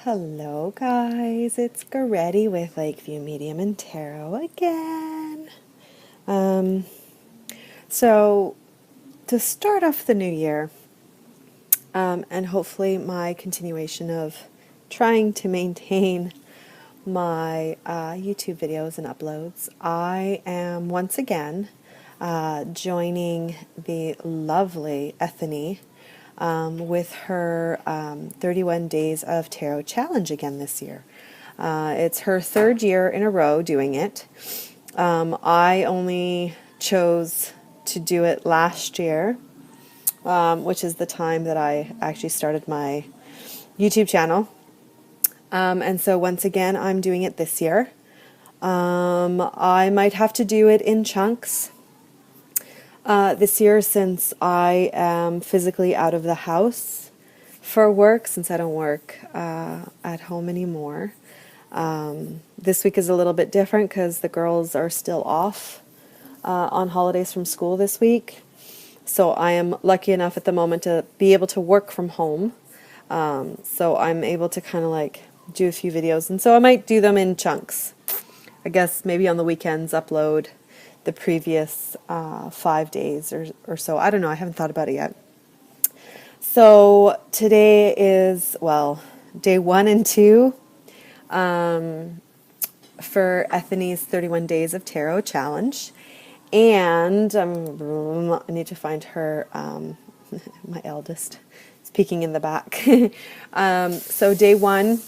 Hello guys, it's Goretti with Lakeview Medium and Tarot again. Um, so to start off the new year, and hopefully my continuation of trying to maintain my YouTube videos and uploads, I am once again joining the lovely Ethony with her 31 Days of Tarot Challenge again this year. It's her third year in a row doing it. I only chose to do it last year, which is the time that I actually started my YouTube channel. And so once again, I'm doing it this year. I might have to do it in chunks this year since I am physically out of the house for work, since I don't work at home anymore. This week is a little bit different because the girls are still off on holidays from school this week. So I am lucky enough at the moment to be able to work from home. So I'm able to kind of like do a few videos. And so I might do them in chunks. I guess maybe on the weekends upload the previous 5 days or so. I don't know. I haven't thought about it yet. So today is, well, day 1 and 2 for Ethony's 31 Days of Tarot Challenge. And I need to find her, my eldest, is peeking in the back. So day 1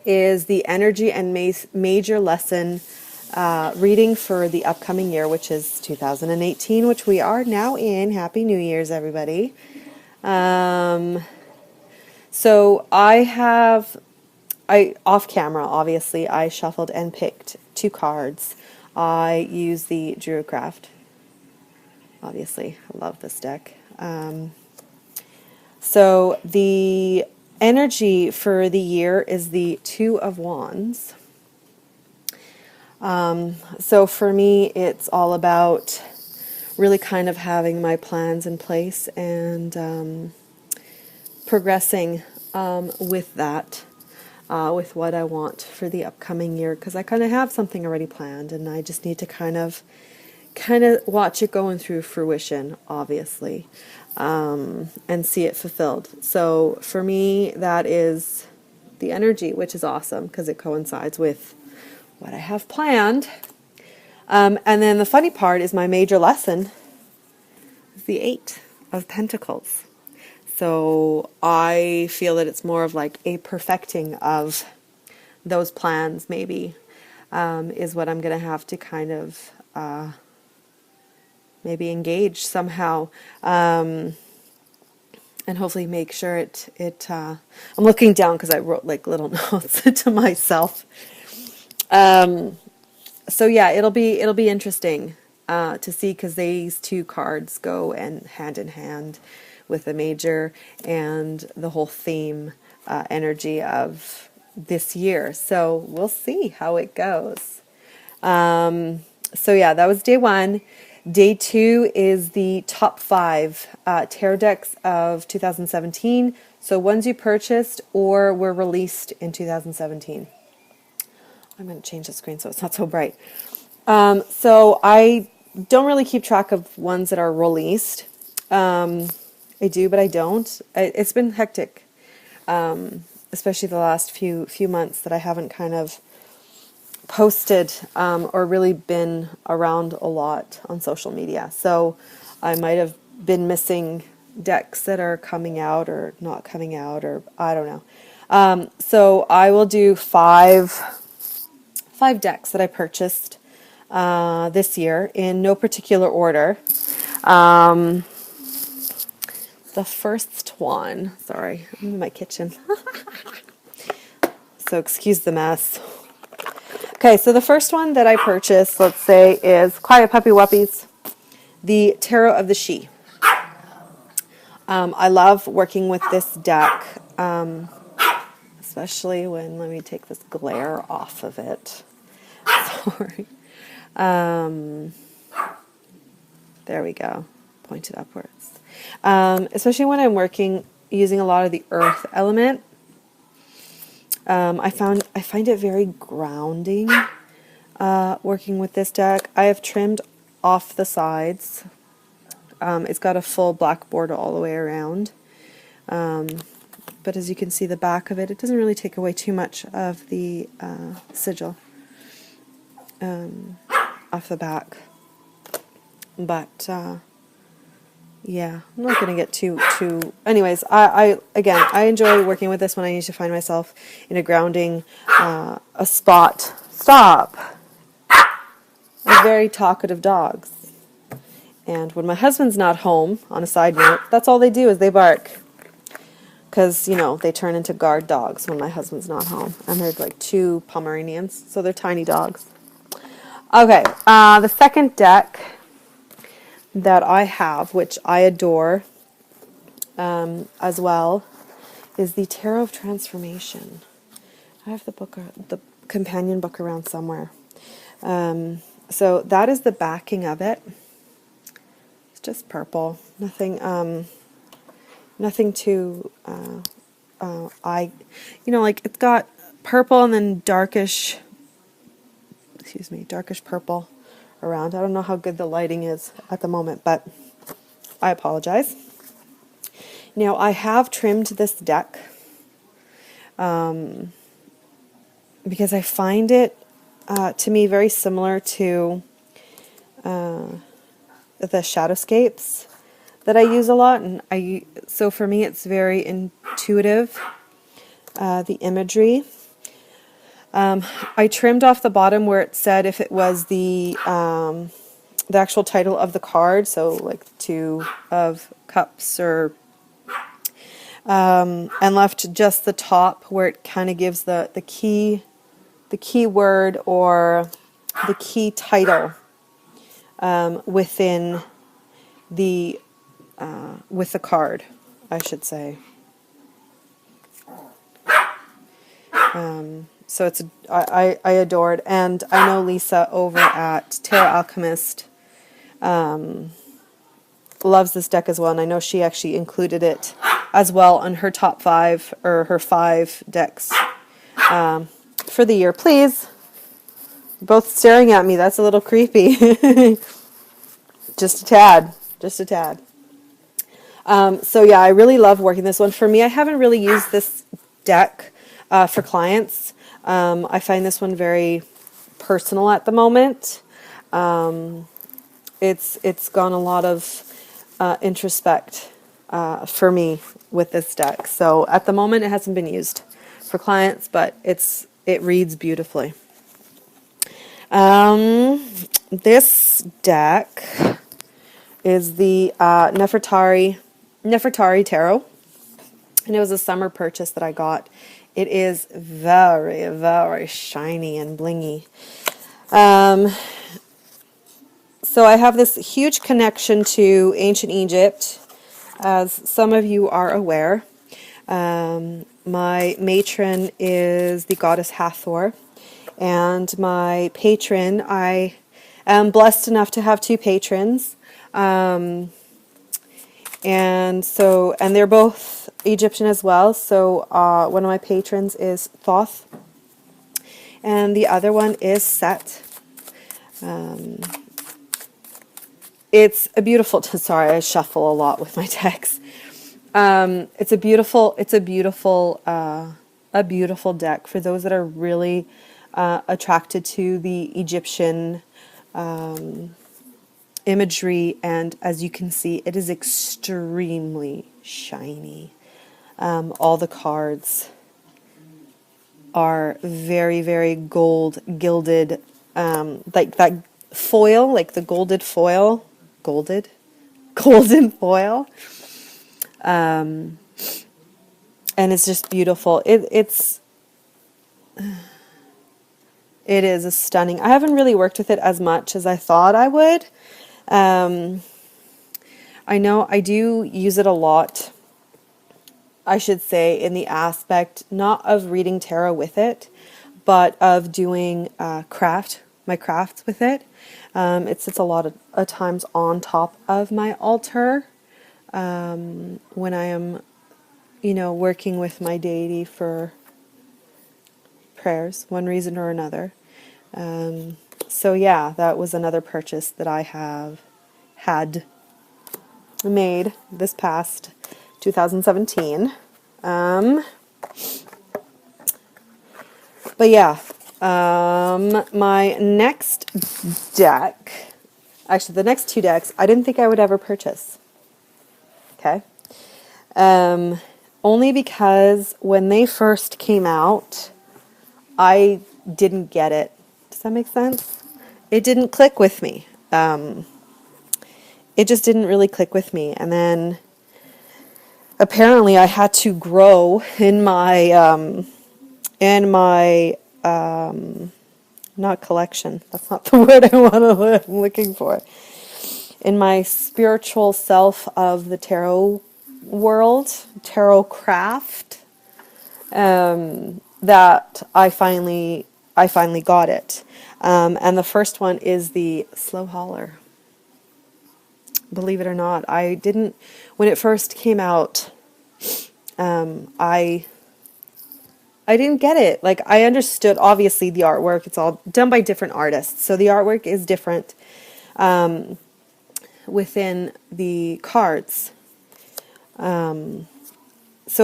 is the energy and major lesson reading for the upcoming year, which is 2018, which we are now in. Happy New Year's, everybody. So off camera, obviously, I shuffled and picked 2 cards. I use the Druidcraft. Obviously, I love this deck. So the energy for the year is the 2 of Wands. So for me, it's all about really kind of having my plans in place and progressing with that, with what I want for the upcoming year, because I kind of have something already planned, and I just need to kind of watch it going through fruition, obviously, and see it fulfilled. So for me, that is the energy, which is awesome because it coincides with what I have planned. And then the funny part is my major lesson is the 8 of Pentacles. So I feel that it's more of like a perfecting of those plans, maybe, is what I'm going to have to kind of maybe engage somehow, and hopefully make sure I'm looking down because I wrote like little notes to myself. So yeah, it'll be interesting to see, because these 2 cards go hand in hand with the major and the whole theme energy of this year. So we'll see how it goes. So yeah, that was day 1. Day 2 is the top 5 tarot decks of 2017. So ones you purchased or were released in 2017. I'm going to change the screen so it's not so bright. So I don't really keep track of ones that are released. I do, but I don't. It's been hectic, especially the last few months that I haven't kind of posted or really been around a lot on social media. So I might have been missing decks that are coming out or not coming out, or I don't know. So I will do 5 decks that I purchased this year in no particular order. The first one, sorry, I'm in my kitchen. So excuse the mess. Okay, so the first one that I purchased, let's say, is Quiet Puppy Wuppies, the Tarot of the She. I love working with this deck, especially when, let me take this glare off of it. Sorry. There we go. Point it upwards. Especially when I'm working using a lot of the earth element. I find it very grounding working with this deck. I have trimmed off the sides. It's got a full black border all the way around. But as you can see the back of it, it doesn't really take away too much of the sigil off the back. But yeah, I'm not going to get too. Anyways, again, I enjoy working with this when I need to find myself in a grounding a spot. Stop. They're very talkative dogs. And when my husband's not home, on a side note, that's all they do is they bark. Because, you know, they turn into guard dogs when my husband's not home. And they're like 2 Pomeranians, so they're tiny dogs. Okay, the second deck that I have, which I adore as well, is the Tarot of Transformation. I have the companion book around somewhere. So that is the backing of it. It's just purple. Nothing too, like it's got purple and then darkish purple around. I don't know how good the lighting is at the moment, but I apologize. Now, I have trimmed this deck because I find it, to me, very similar to the Shadowscapes that I use a lot, and so for me it's very intuitive, the imagery. I trimmed off the bottom where it said if it was the actual title of the card, so like 2 of Cups, or and left just the top where it kind of gives the key word or the key title within the with the card, I should say. So I adore it, and I know Lisa over at Tarot Alchemist loves this deck as well, and I know she actually included it as well on her top 5 or her 5 decks for the year. Please, both staring at me. That's a little creepy. Just a tad. So yeah, I really love working this one. For me, I haven't really used this deck for clients. I find this one very personal at the moment. It's gone a lot of introspect for me with this deck. So at the moment, it hasn't been used for clients, but it reads beautifully. This deck is the Nefertari Tarot, and it was a summer purchase that I got. It is very, very shiny and blingy. So I have this huge connection to ancient Egypt, as some of you are aware. My matron is the goddess Hathor, and my patron, I am blessed enough to have 2 patrons. And they're both Egyptian as well. So one of my patrons is Thoth, and the other one is Set. It's a beautiful. Sorry, I shuffle a lot with my decks. It's a beautiful deck for those that are really attracted to the Egyptian imagery, and as you can see, it is extremely shiny. All the cards are very, very gold gilded, like that foil, like the golden foil, and it's just beautiful. It is a stunning. I haven't really worked with it as much as I thought I would. I know I do use it a lot, I should say, in the aspect not of reading tarot with it, but of doing my crafts with it. It sits a lot of times on top of my altar when I am, working with my deity for prayers, one reason or another. So yeah, that was another purchase that I had made this past 2017. But yeah, my next deck, actually the next two decks, I didn't think I would ever purchase. Okay. Only because when they first came out, I didn't get it. Does that make sense? It didn't click with me. It just didn't really click with me. And then apparently I had to grow in my not collection. That's not the word I'm looking for. In my spiritual self of the tarot world, tarot craft, that I finally got it. And the first one is the Slow Holler. Believe it or not, I didn't, when it first came out, I didn't get it. Like, I understood, obviously, the artwork. It's all done by different artists. So the artwork is different within the cards. So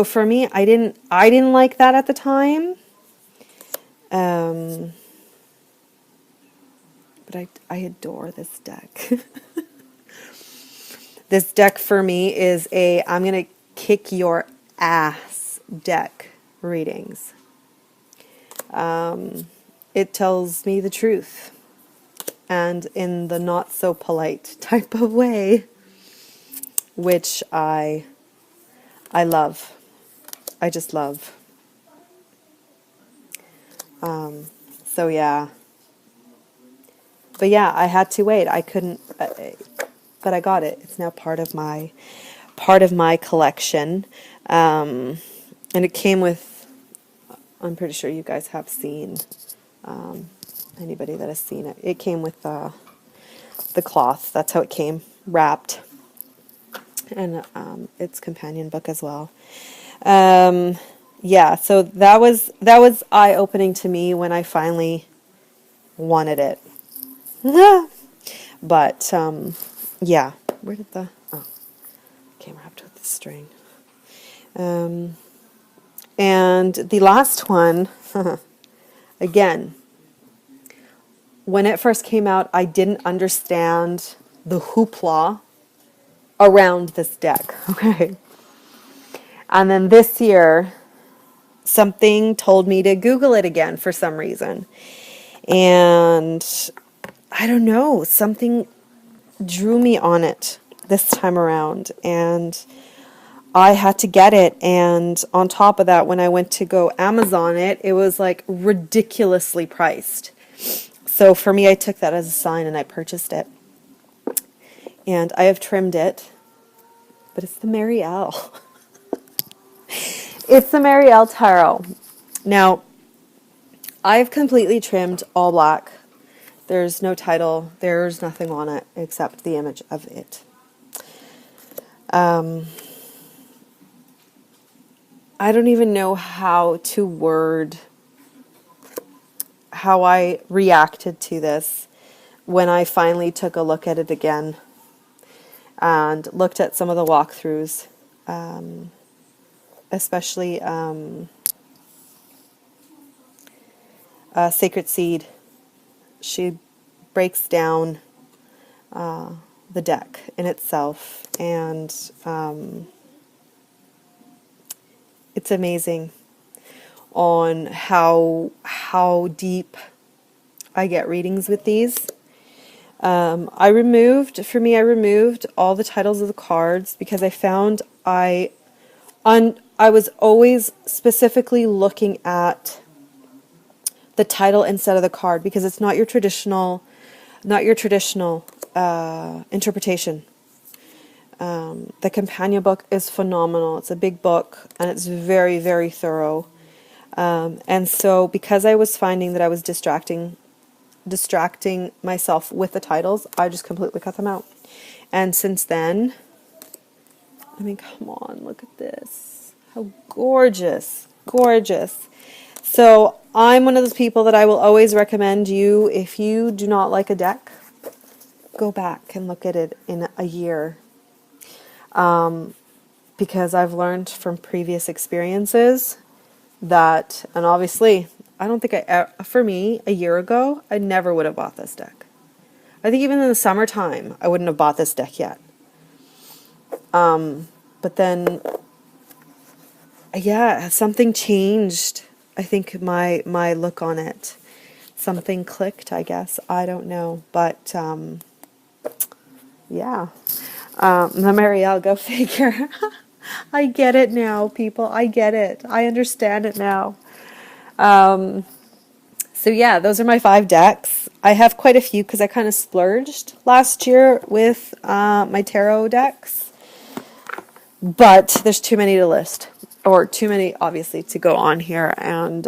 for me, I didn't like that at the time. But I adore this deck. This deck for me is I'm going to kick your ass deck readings. It tells me the truth, and in the not so polite type of way, which I love. I just love. So yeah. But yeah, I had to wait. I couldn't, but I got it. It's now part of my collection. And it came with, I'm pretty sure you guys have seen, anybody that has seen it. It came with the cloth. That's how it came, wrapped. And its companion book as well. Yeah, so that was eye-opening to me when I finally wanted it. But yeah, where did came wrapped with the string. And the last one, again, when it first came out, I didn't understand the hoopla around this deck. Okay. And then this year, something told me to Google it again for some reason. And I don't know, something drew me on it this time around. And I had to get it. And on top of that, when I went to go Amazon it, it was like ridiculously priced. So for me, I took that as a sign and I purchased it. And I have trimmed it. But it's the Mary L. It's the Mary L Tarot. Now, I've completely trimmed all black. There's no title. There's nothing on it except the image of it. I don't even know how to word how I reacted to this when I finally took a look at it again and looked at some of the walkthroughs, especially Sacred Seed. She breaks down the deck in itself, and it's amazing on how deep I get readings with these. I removed all the titles of the cards because I found I was always specifically looking at the title instead of the card because it's not your traditional interpretation. The companion book is phenomenal. It's a big book and it's very, very thorough. And so because I was finding that I was distracting myself with the titles, I just completely cut them out. And since then, I mean, come on, look at this. How gorgeous, gorgeous. So I'm one of those people that I will always recommend you, if you do not like a deck, go back and look at it in a year. Because I've learned from previous experiences that, and obviously, I don't think for me, a year ago, I never would have bought this deck. I think even in the summertime, I wouldn't have bought this deck yet. But then, yeah, something changed. I think my look on it. Something clicked, I guess. I don't know. But, yeah. Marielle, go figure. I get it now, people. I get it. I understand it now. So yeah, those are my 5 decks. I have quite a few because I kind of splurged last year with my tarot decks. But there's too many to list, or too many, obviously, to go on here. And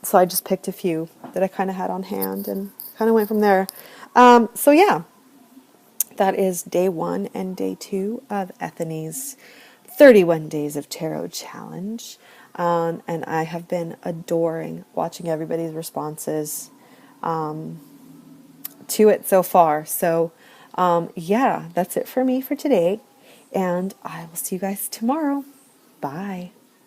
so I just picked a few that I kind of had on hand and kind of went from there. So yeah, that is day 1 and day 2 of Ethony's 31 Days of Tarot Challenge. And I have been adoring watching everybody's responses to it so far. So yeah, that's it for me for today. And I will see you guys tomorrow. Bye.